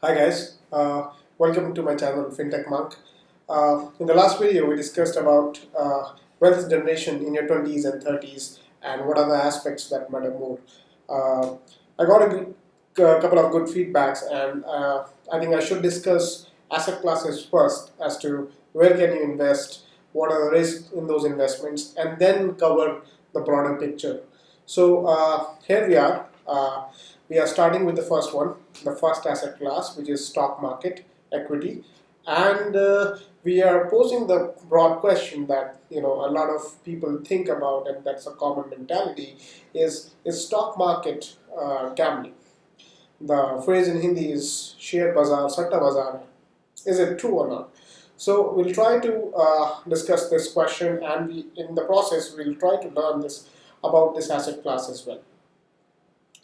Hi guys, welcome to my channel FinTech Monk. In the last video we discussed about wealth generation in your 20s and 30s and what are the aspects that matter more. Uh, I got a couple of good feedbacks and I think I should discuss asset classes first as to where can you invest, what are the risks in those investments, and then cover the broader picture. So here we are. We are starting with the first one, the first asset class, which is stock market equity, and we are posing the broad question that a lot of people think about, and that's a common mentality: is stock market gambling? The phrase in Hindi is share bazaar, satta bazaar. Is it true or not? So we'll try to discuss this question, and in the process we'll try to learn this about this asset class as well.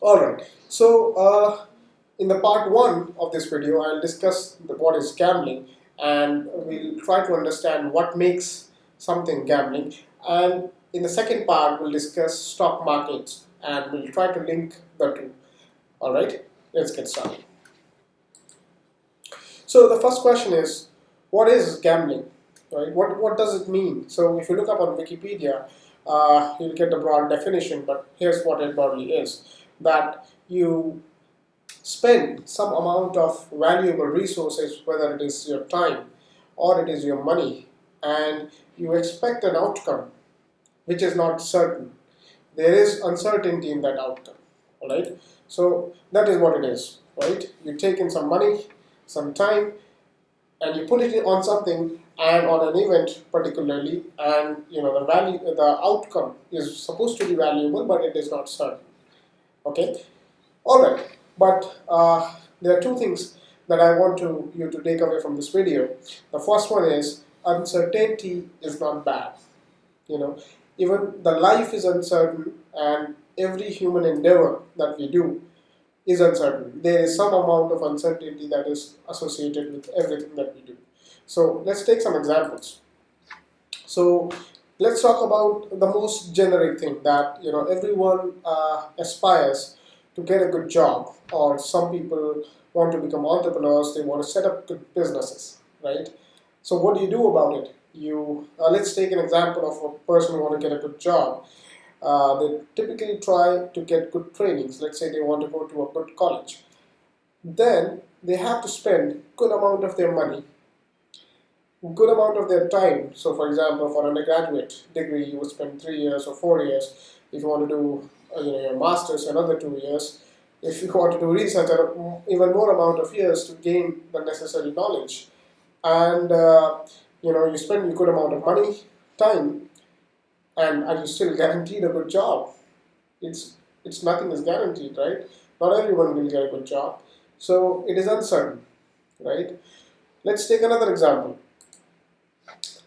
Alright, so in the part 1 of this video, I'll discuss what is gambling, and we'll try to understand what makes something gambling. And in the second part, we'll discuss stock markets and we'll try to link the two. Alright, let's get started. So the first question is, what is gambling? Right? What does it mean? So if you look up on Wikipedia, you'll get the broad definition, but here's what it broadly is: that you spend some amount of valuable resources, whether it is your time or it is your money, and you expect an outcome which is not certain. There is uncertainty in that outcome. Alright? So that is what it is. Right? You take in some money, some time, and you put it on something and on an event particularly, and the outcome is supposed to be valuable, but it is not certain. Okay, all right. But there are two things that I want you to take away from this video. The first one is uncertainty is not bad. Even the life is uncertain, and every human endeavor that we do is uncertain. There is some amount of uncertainty that is associated with everything that we do. So let's take some examples. So let's talk about the most generic thing that everyone aspires to get a good job, or some people want to become entrepreneurs. They want to set up good businesses, right? So what do you do about it? You let's take an example of a person who want to get a good job. They typically try to get good trainings. Let's say they want to go to a good college. Then they have to spend good amount of their money, good amount of their time. So for example, for undergraduate degree, you would spend 3 years or 4 years. If you want to do your master's, another 2 years. If you want to do research, even more amount of years to gain the necessary knowledge. And you spend a good amount of money, time, and are you still guaranteed a good job? It's nothing is guaranteed, right? Not everyone will get a good job, so it is uncertain, right? Let's take another example.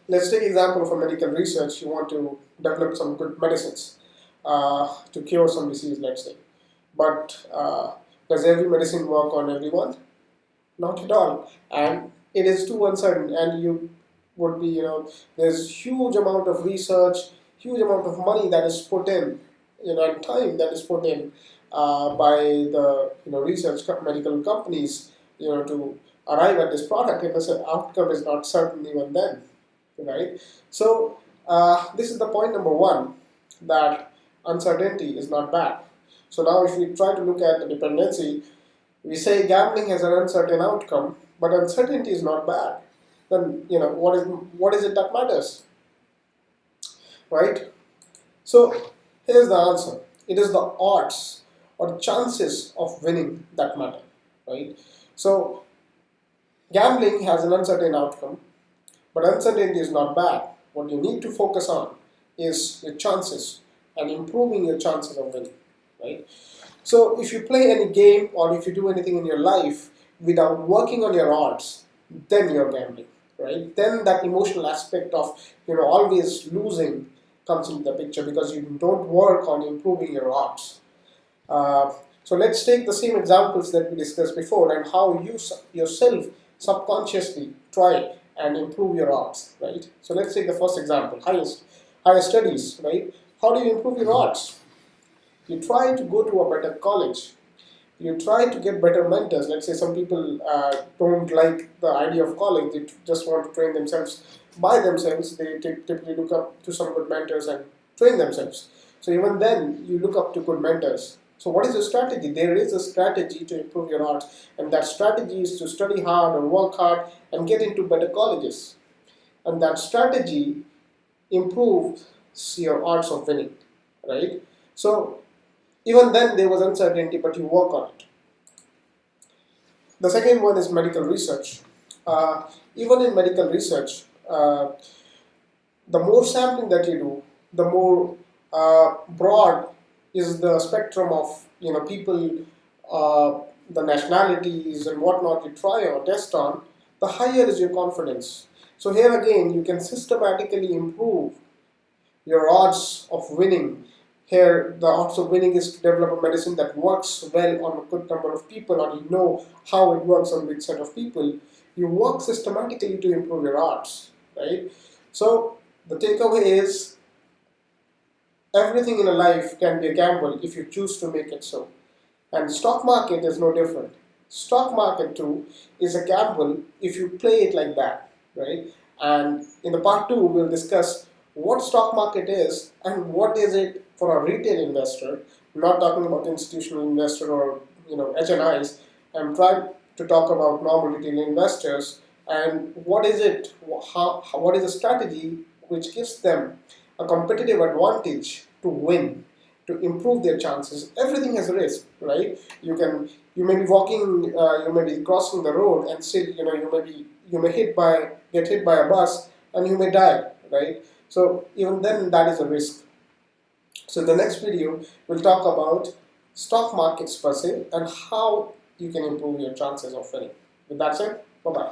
Let's take example of a medical research. You want to develop some good medicines to cure some disease, let's say. But does every medicine work on everyone? Not at all, and it is too uncertain. And you would be, there's huge amount of research, huge amount of money that is put in, and time that is put in by the research medical companies, to arrive at this product, and the outcome is not certain even then, right? So this is the point number one, that uncertainty is not bad. So now if we try to look at the dependency, we say gambling has an uncertain outcome, but uncertainty is not bad. Then what is it that matters, right? So here's the answer. It is the odds or chances of winning that matter, right? So gambling has an uncertain outcome, but uncertainty is not bad. What you need to focus on is your chances and improving your chances of winning, right? So if you play any game or if you do anything in your life without working on your odds, then you're gambling, right? Then that emotional aspect of always losing comes into the picture, because you don't work on improving your odds. So let's take the same examples that we discussed before, and how you yourself subconsciously try and improve your odds, right? So let's take the first example, higher studies, right? How do you improve your odds? You try to go to a better college, You try to get better mentors. Let's say some people don't like the idea of college, they just want to train themselves by themselves. They typically look up to some good mentors and train themselves. So even then, you look up to good mentors. So what is the strategy? There is a strategy to improve your arts, and that strategy is to study hard or work hard and get into better colleges. And that strategy improves your odds of winning, right? So even then there was uncertainty, but you work on it. The second one is medical research. Even in medical research, the more sampling that you do, the more broad is the spectrum of people, the nationalities and whatnot you try or test on, the higher is your confidence. So here again, you can systematically improve your odds of winning. Here, the odds of winning is to develop a medicine that works well on a good number of people, or you know how it works on a big set of people. You work systematically to improve your odds, right? So the takeaway is everything in a life can be a gamble if you choose to make it so. And stock market is no different. Stock market too is a gamble if you play it like that, right? And in the part two, we'll discuss what stock market is and what is it for a retail investor. I'm not talking about institutional investor or HNIs. I'm trying to talk about normal retail investors and what is it, what is the strategy which gives them a competitive advantage to win, to improve their chances. Everything has a risk, right? You may be walking, you may be crossing the road, and still, you may get hit by a bus, and you may die, right? So even then, that is a risk. So in the next video, we'll talk about stock markets per se and how you can improve your chances of winning. With that said, bye bye.